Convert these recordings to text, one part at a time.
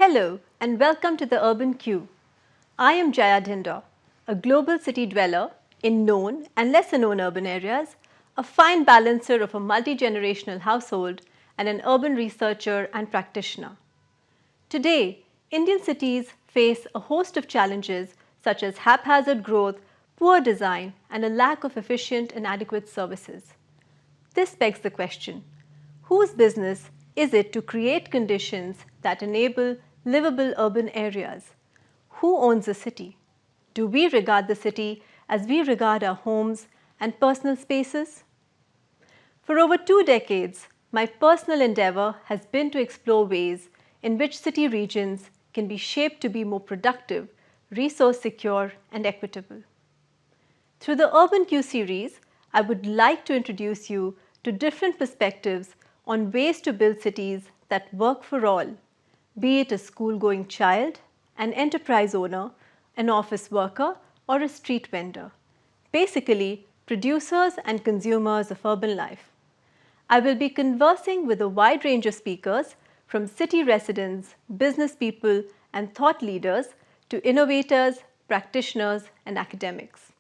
Hello and welcome to the Urban Queue. I am Jaya Dhindaw, a global city dweller in known and lesser known urban areas, a fine balancer of a multi-generational household, and an urban researcher and practitioner. Today, Indian cities face a host of challenges such as haphazard growth, poor design, and a lack of efficient and adequate services. This begs the question, whose business is it to create conditions that enable livable urban areas? Who owns the city? Do we regard the city as we regard our homes and personal spaces? For over 2 decades, my personal endeavor has been to explore ways in which city regions can be shaped to be more productive, resource secure, and equitable. Through the Urban Q series, I would like to introduce you to different perspectives on ways to build cities that work for all, be it a school-going child, an enterprise owner, an office worker, or a street vendor. Basically, producers and consumers of urban life. I will be conversing with a wide range of speakers from city residents, business people, and thought leaders to innovators, practitioners, and academics.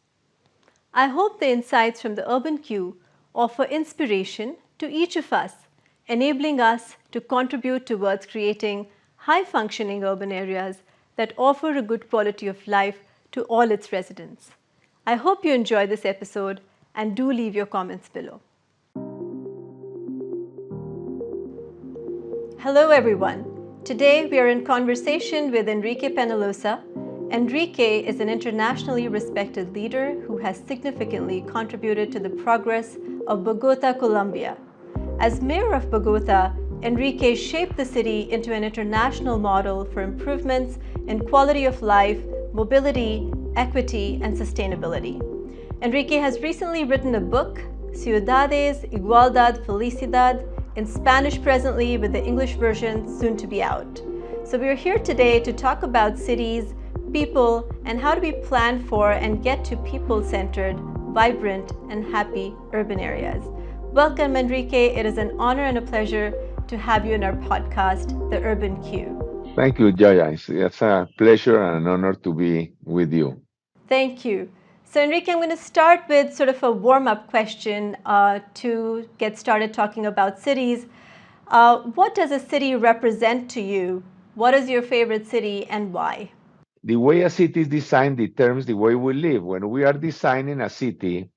I hope the insights from the Urban Q offer inspiration to each of us, enabling us to contribute towards creating high-functioning urban areas that offer a good quality of life to all its residents. I hope you enjoy this episode and do leave your comments below. Hello everyone. Today we are in conversation with Enrique Penalosa. Enrique is an internationally respected leader who has significantly contributed to the progress of Bogota, Colombia. As Mayor of Bogotá, Enrique shaped the city into an international model for improvements in quality of life, mobility, equity, and sustainability. Enrique has recently written a book, Ciudades, Igualdad, Felicidad, in Spanish presently with the English version soon to be out. So we are here today to talk about cities, people, and how to be planned for and get to people-centered, vibrant, and happy urban areas. Welcome, Enrique. It is an honor and a pleasure to have you in our podcast, The Urban Q. Thank you, Jaya. It's a pleasure and an honor to be with you. Thank you. So, Enrique, I'm going to start with sort of a warm-up question to get started talking about cities. What does a city represent to you? What is your favorite city and why? The way a city is designed determines the way we live. When we are designing a city,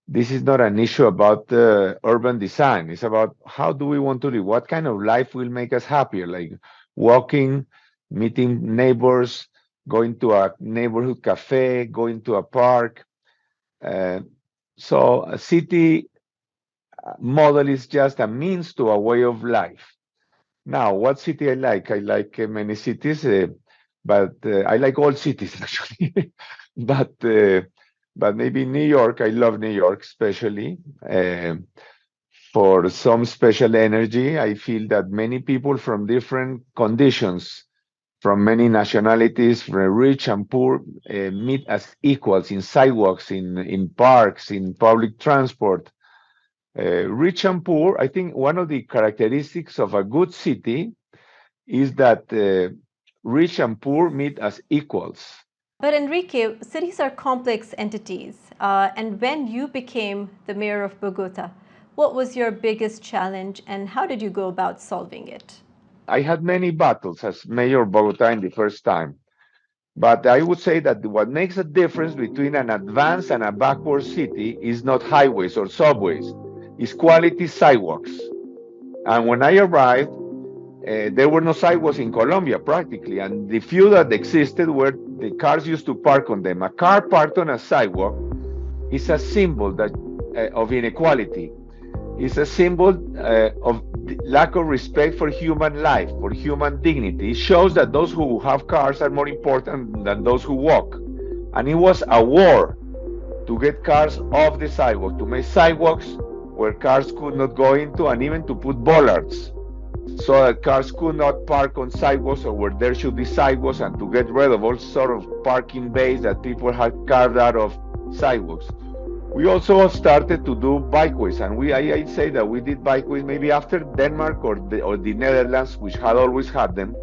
this is not an issue about urban design. It's about how do we want to live? What kind of life will make us happier? Like walking, meeting neighbors, going to a neighborhood cafe, going to a park. So a city model is just a means to a way of life. Now, what city I like? I like many cities, but I like all cities actually. But maybe New York, I love New York especially for some special energy. I feel that many people from different conditions, from many nationalities, from rich and poor, meet as equals in sidewalks, in parks, in public transport. Rich and poor, I think one of the characteristics of a good city is that rich and poor meet as equals. But Enrique, cities are complex entities, and when you became the mayor of Bogota, what was your biggest challenge and how did you go about solving it? I had many battles as mayor of Bogota in the first time, but I would say that what makes a difference between an advanced and a backward city is not highways or subways, it's quality sidewalks. And when I arrived, there were no sidewalks in Colombia practically, and the few that existed were the cars used to park on them. A car parked on a sidewalk is a symbol of inequality. It's a symbol of lack of respect for human life, for human dignity. It shows that those who have cars are more important than those who walk. And it was a war to get cars off the sidewalk, to make sidewalks where cars could not go into, and even to put bollards so that cars could not park on sidewalks or where there should be sidewalks, and to get rid of all sort of parking bays that people had carved out of sidewalks. We also started to do bikeways, and I say that we did bikeways maybe after Denmark or the Netherlands, which had always had them,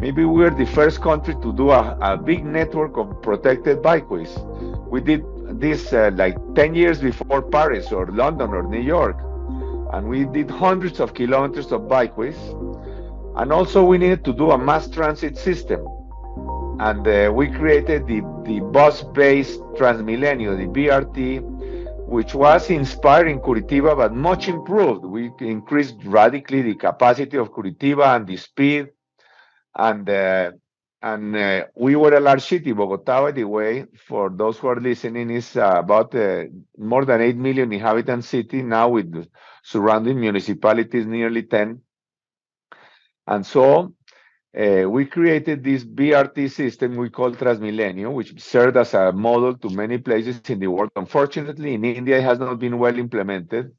Maybe we're the first country to do a big network of protected bikeways. We did this like 10 years before Paris or London or New York, and we did hundreds of kilometers of bikeways. And also, we needed to do a mass transit system. And we created the bus-based Transmilenio, the BRT, which was inspired in Curitiba but much improved. We increased radically the capacity of Curitiba and the speed, and we were a large city. Bogotá, by the way, for those who are listening, is about more than 8 million inhabitant city now, with surrounding municipalities nearly 10. And so we created this BRT system we call Transmilenio, which served as a model to many places in the world. Unfortunately, in India, it has not been well implemented.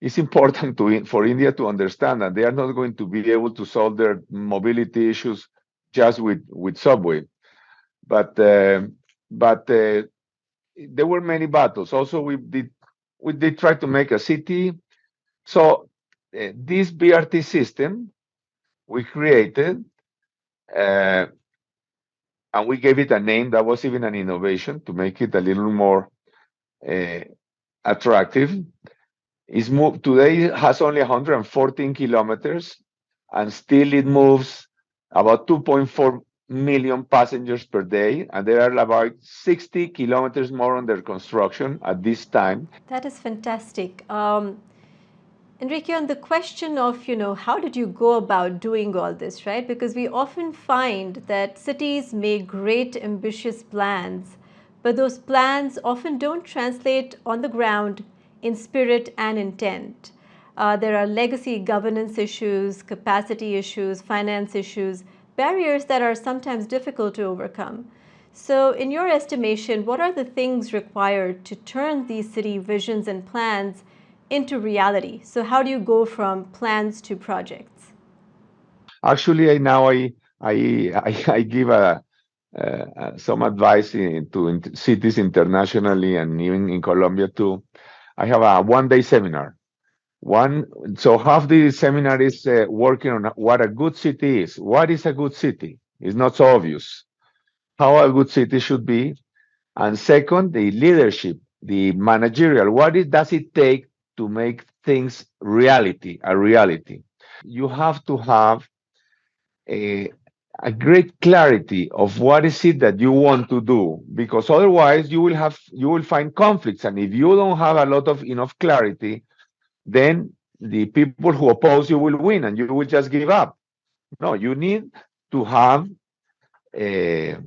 It's important for India to understand that they are not going to be able to solve their mobility issues just with subway. But there were many battles. Also, we did try to make a city. So this BRT system we created, uh, and we gave it a name that was even an innovation to make it a little more uh, attractive. Is moved today, it has only 114 kilometers, and still it moves about 2.4 million passengers per day, and there are about 60 kilometers more under construction at this time. That is fantastic. Enrique, on the question of, how did you go about doing all this, right? Because we often find that cities make great, ambitious plans, but those plans often don't translate on the ground in spirit and intent. There are legacy governance issues, capacity issues, finance issues, barriers that are sometimes difficult to overcome. So, in your estimation, what are the things required to turn these city visions and plans into reality? So, how do you go from plans to projects? Actually, I give some advice to cities internationally and even in Colombia too. I have a one-day seminar. One, so half the seminar is working on what a good city is. What is a good city? It's not so obvious. How a good city should be. And second, the leadership, the managerial. Does it take to make things a reality? You have to have a, a great clarity of what is it that you want to do, because otherwise you will find conflicts. And if you don't have a lot of enough clarity, then the people who oppose you will win and you will just give up. No, you need to have a,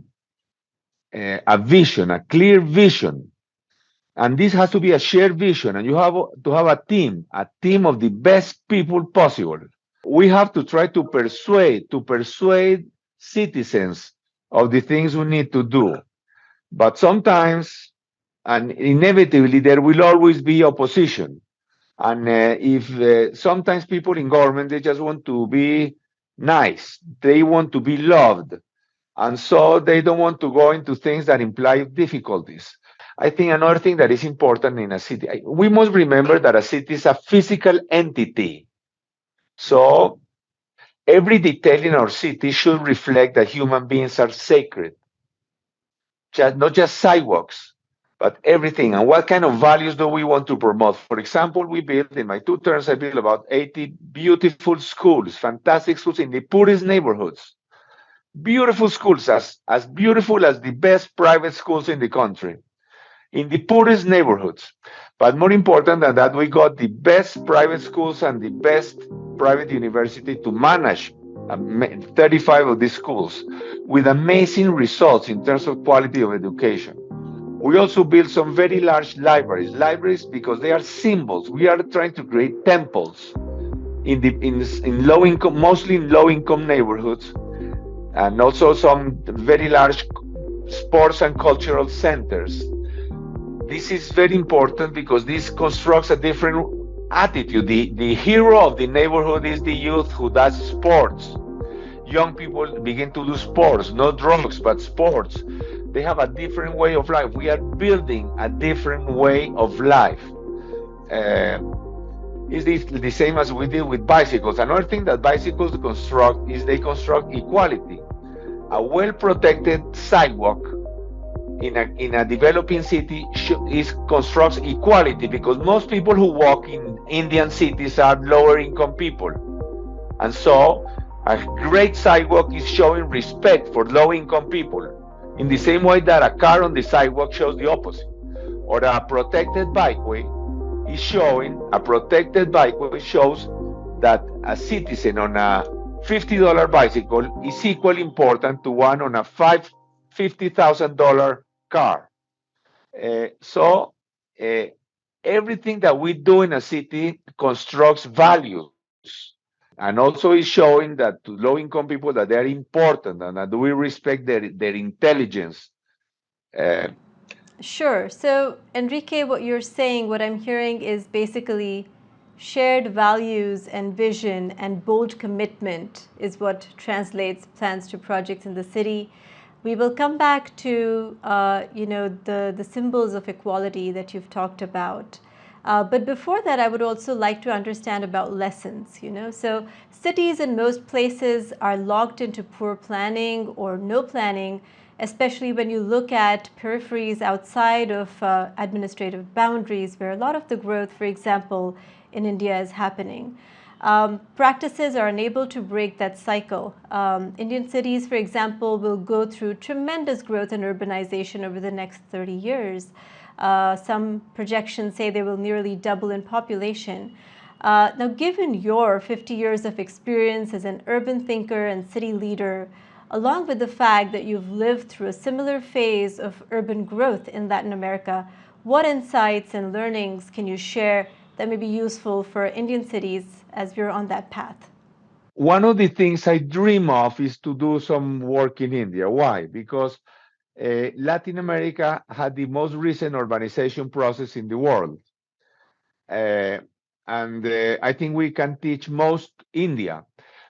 a vision, a clear vision. And this has to be a shared vision, and you have to have a team of the best people possible. We have to try to persuade citizens of the things we need to do. But sometimes, and inevitably, there will always be opposition. And if sometimes people in government, they just want to be nice, they want to be loved, and so they don't want to go into things that imply difficulties. I think another thing that is important in a city, we must remember that a city is a physical entity. So every detail in our city should reflect that human beings are sacred, not just sidewalks, but everything. And what kind of values do we want to promote? For example, we built, in my 2 terms, I built about 80 beautiful schools, fantastic schools in the poorest neighborhoods. Beautiful schools, as beautiful as the best private schools in the country, in the poorest neighborhoods. But more important than that, we got the best private schools and the best private university to manage 35 of these schools with amazing results in terms of quality of education. We also built some very large libraries because they are symbols. We are trying to create temples in low income, mostly in low income neighborhoods, and also some very large sports and cultural centers. This is very important because this constructs a different attitude. The hero of the neighborhood is the youth who does sports. Young people begin to do sports, not drugs, but sports. They have a different way of life. We are building a different way of life. Is this the same as we did with bicycles? Another thing that bicycles construct is they construct equality. A well-protected sidewalk in a developing city is constructs equality, because most people who walk in Indian cities are lower income people, and so a great sidewalk is showing respect for low income people, in the same way that a car on the sidewalk shows the opposite. Or a protected bikeway shows that a citizen on a $50 bicycle is equally important to one on a $50,000 car. So everything that we do in a city constructs values, and also is showing that to low-income people that they are important and that we respect their intelligence. Uh, Sure. So, Enrique, what you're saying, what I'm hearing is basically shared values and vision and bold commitment is what translates plans to projects in the city. We will come back to, the symbols of equality that you've talked about. But before that, I would also like to understand about lessons, So cities in most places are locked into poor planning or no planning, especially when you look at peripheries outside of administrative boundaries, where a lot of the growth, for example, in India is happening. Practices are unable to break that cycle. Indian cities, for example, will go through tremendous growth and urbanization over the next 30 years. Some projections say they will nearly double in population. Now, given your 50 years of experience as an urban thinker and city leader, along with the fact that you've lived through a similar phase of urban growth in Latin America, what insights and learnings can you share that may be useful for Indian cities as we're on that path? One of the things I dream of is to do some work in India. Why? Because Latin America had the most recent urbanization process in the world. Uh, and I think we can teach most India,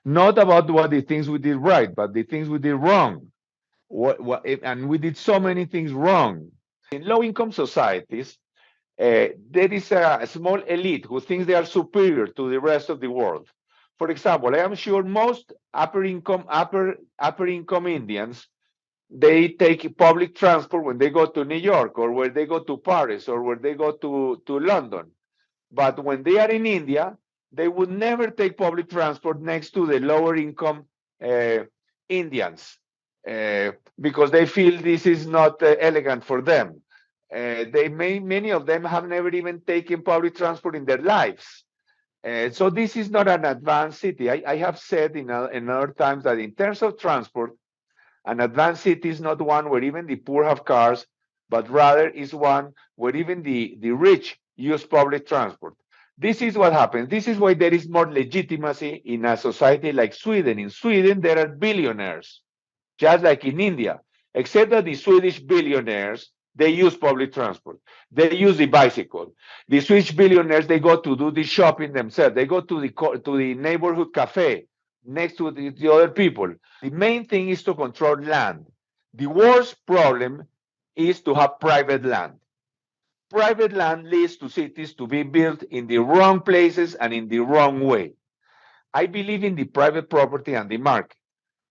not about what the things we did right, but the things we did wrong. And we did so many things wrong. In low income societies, there is a small elite who thinks they are superior to the rest of the world. For example, I am sure most upper income Indians, they take public transport when they go to New York or where they go to Paris or where they go to London. But when they are in India, they would never take public transport next to the lower income uh, Indians uh, because they feel this is not elegant for them. Many of them have never even taken public transport in their lives. So this is not an advanced city. I have said in other times that in terms of transport, an advanced city is not one where even the poor have cars, but rather is one where even the rich use public transport. This is what happens. This is why there is more legitimacy in a society like Sweden. In Sweden, there are billionaires, just like in India, except that the Swedish billionaires, they use public transport. They use the bicycle. The Swedish billionaires, they go to do the shopping themselves. They go to the neighborhood cafe next to the other people. The main thing is to control land. The worst problem is to have private land. Private land leads to cities to be built in the wrong places and in the wrong way. I believe in the private property and the market.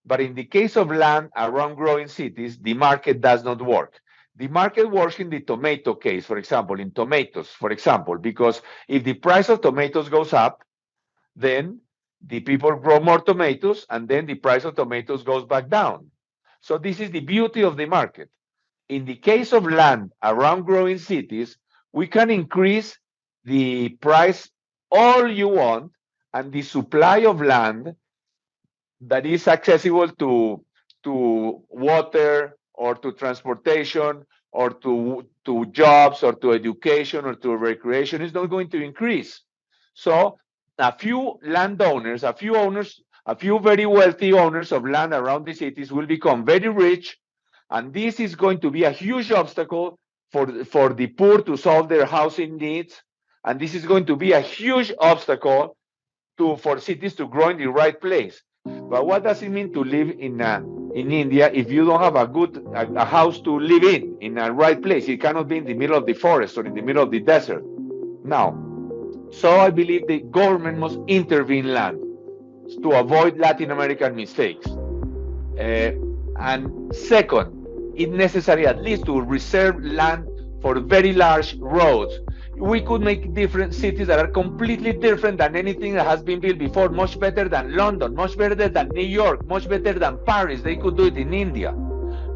But in the case of land around growing cities, the market does not work. The market works in the tomato case, for example, in tomatoes, for example, because if the price of tomatoes goes up, then the people grow more tomatoes, and then the price of tomatoes goes back down. So this is the beauty of the market. In the case of land around growing cities, we can increase the price all you want, and the supply of land that is accessible to water or to transportation or to jobs or to education or to recreation is not going to increase. So a few landowners, a few very wealthy owners of land around the cities will become very rich, and this is going to be a huge obstacle for the poor to solve their housing needs, and this is going to be a huge obstacle for cities to grow in the right place. But what does it mean to live in India if you don't have a house to live in a right place? It cannot be in the middle of the forest or in the middle of the desert. Now, So I believe the government must intervene land to avoid Latin American mistakes. And second, it's necessary at least to reserve land for very large roads. We could make different cities that are completely different than anything that has been built before, much better than London, much better than New York, much better than Paris. They could do it in India.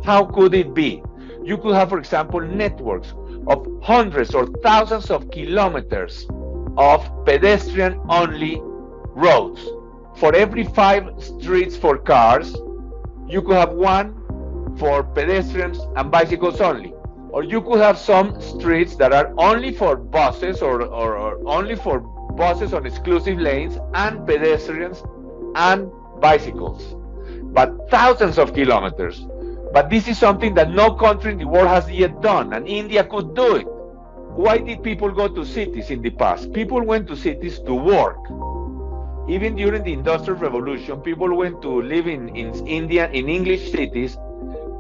How could it be? You could have, for example, networks of hundreds or thousands of kilometers of pedestrian only roads. For every 5 streets for cars, you could have one for pedestrians and bicycles only. Or you could have some streets that are only for buses or only for buses on exclusive lanes and pedestrians and bicycles. But thousands of kilometers. But this is something that no country in the world has yet done, and India could do it. Why did people go to cities in the past? People went to cities to work. Even during the Industrial Revolution, people went to live in India, in English cities,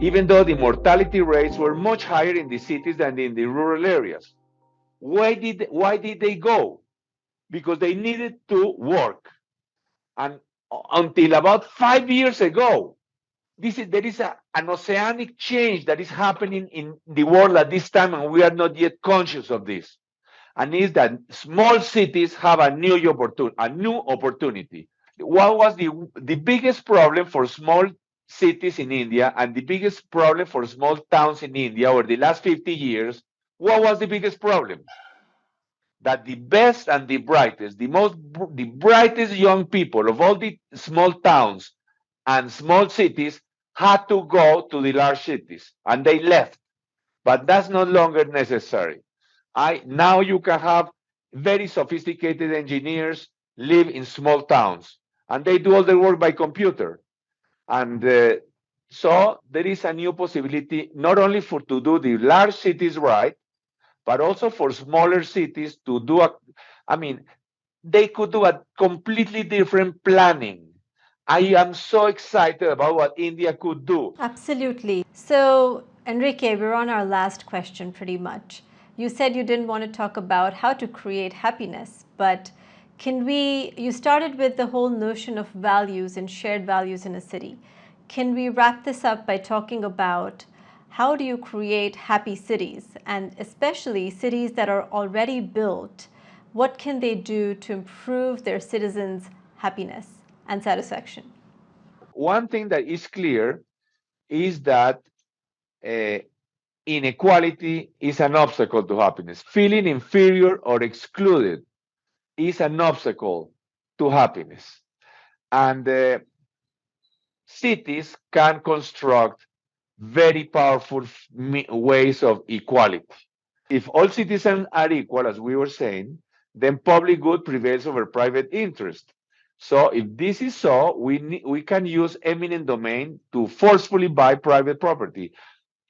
even though the mortality rates were much higher in the cities than in the rural areas. Why did they go? Because they needed to work. And until about 5 years ago, there is an oceanic change that is happening in the world at this time, and we are not yet conscious of this. And is that small cities have a new opportunity. What was the biggest problem for small cities in India and the biggest problem for small towns in India over the last 50 years? What was the biggest problem? That the best and the brightest, the brightest young people of all the small towns and small cities had to go to the large cities, and they left. But that's no longer necessary. Now you can have very sophisticated engineers live in small towns, and they do all their work by computer. And so there is a new possibility not only to do the large cities right, but also for smaller cities to do they could do a completely different planning. I am so excited about what India could do. Absolutely. So, Enrique, we're on our last question pretty much. You said you didn't want to talk about how to create happiness, but you started with the whole notion of values and shared values in a city. Can we wrap this up by talking about how do you create happy cities, and especially cities that are already built? What can they do to improve their citizens' happiness and satisfaction? One thing that is clear is that inequality is an obstacle to happiness. Feeling inferior or excluded is an obstacle to happiness. And cities can construct very powerful ways of equality. If all citizens are equal, as we were saying, then public good prevails over private interest. So if this is so, we can use eminent domain to forcefully buy private property,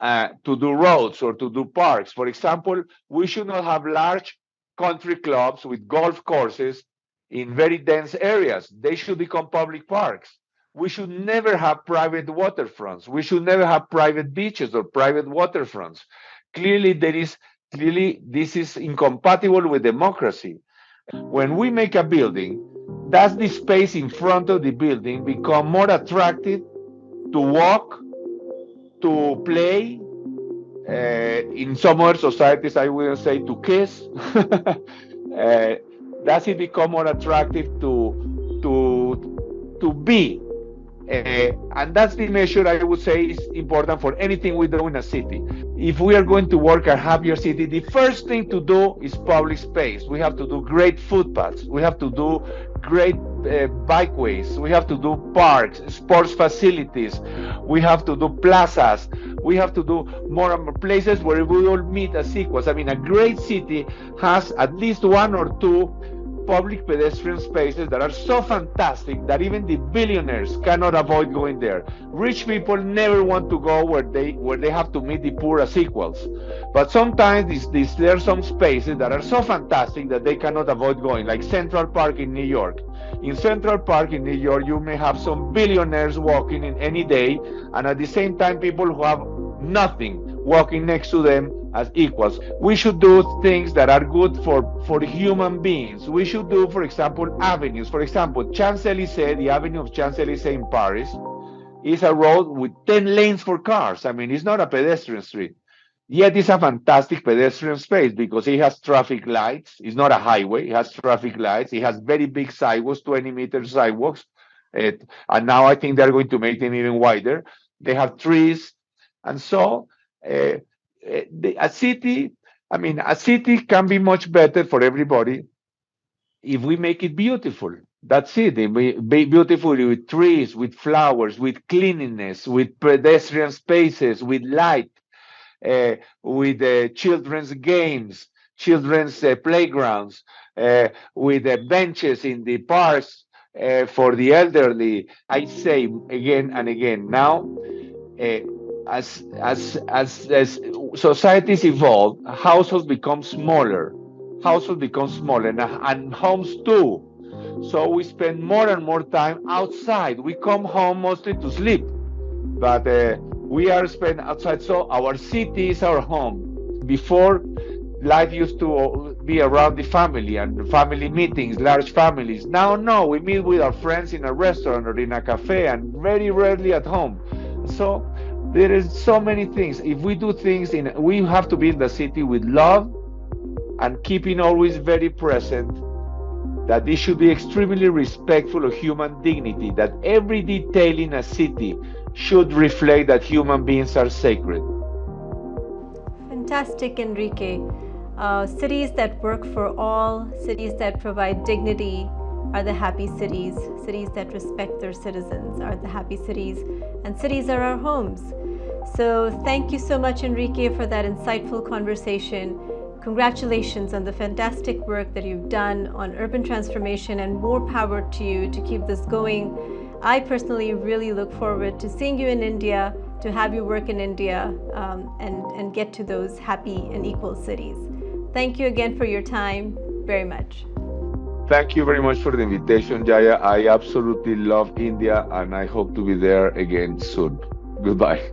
to do roads or to do parks. For example, we should not have large country clubs with golf courses in very dense areas. They should become public parks. We should never have private waterfronts. We should never have private beaches or private waterfronts. Clearly, this is incompatible with democracy. When we make a building, does the space in front of the building become more attractive to walk, to play? In some other societies, I will say to kiss. Does it become more attractive to be? And that's the measure I would say is important for anything we do in a city. If we are going to work a happier city, the first thing to do is public space. We have to do great footpaths. We have to do great bikeways. We have to do parks, sports facilities. We have to do plazas. We have to do more and more places where we all meet as equals. I mean, a great city has at least one or two public pedestrian spaces that are so fantastic that even the billionaires cannot avoid going there. Rich people never want to go where they have to meet the poor as equals. But sometimes there are some spaces that are so fantastic that they cannot avoid going, like Central Park in New York. In Central Park in New York, you may have some billionaires walking in any day, and at the same time, people who have nothing walking next to them as equals. We should do things that are good for human beings. We should do, for example, avenues. For example, Champs-Élysées, the Avenue of Champs-Élysées in Paris, is a road with 10 lanes for cars. I mean, it's not a pedestrian street. Yet it's a fantastic pedestrian space because it has traffic lights. It's not a highway. It has traffic lights. It has very big sidewalks, 20-meter sidewalks. And now I think they're going to make them even wider. They have trees. And so a city, I mean, a city can be much better for everybody if we make it beautiful. That's it. It be beautiful with trees, with flowers, with cleanliness, with pedestrian spaces, with light, with children's games, children's playgrounds, with benches in the parks for the elderly. I say again and again, now, uh, as societies evolve, households become smaller. Households become smaller, and homes too. So we spend more and more time outside. We come home mostly to sleep, but we are spent outside. So our city is our home. Before, life used to be around the family and family meetings, large families. Now, no, we meet with our friends in a restaurant or in a cafe, and very rarely at home. So there is so many things. If we do things we have to be in the city with love and keeping always very present that it should be extremely respectful of human dignity, that every detail in a city should reflect that human beings are sacred. Fantastic, Enrique. Cities that work for all, cities that provide dignity are the happy cities. Cities that respect their citizens are the happy cities, and cities are our homes. So thank you so much, Enrique, for that insightful conversation. Congratulations on the fantastic work that you've done on urban transformation, and more power to you to keep this going. I personally really look forward to seeing you in India, to have you work in India, and get to those happy and equal cities. Thank you again for your time very much. Thank you very much for the invitation, Jaya. I absolutely love India and I hope to be there again soon. Goodbye.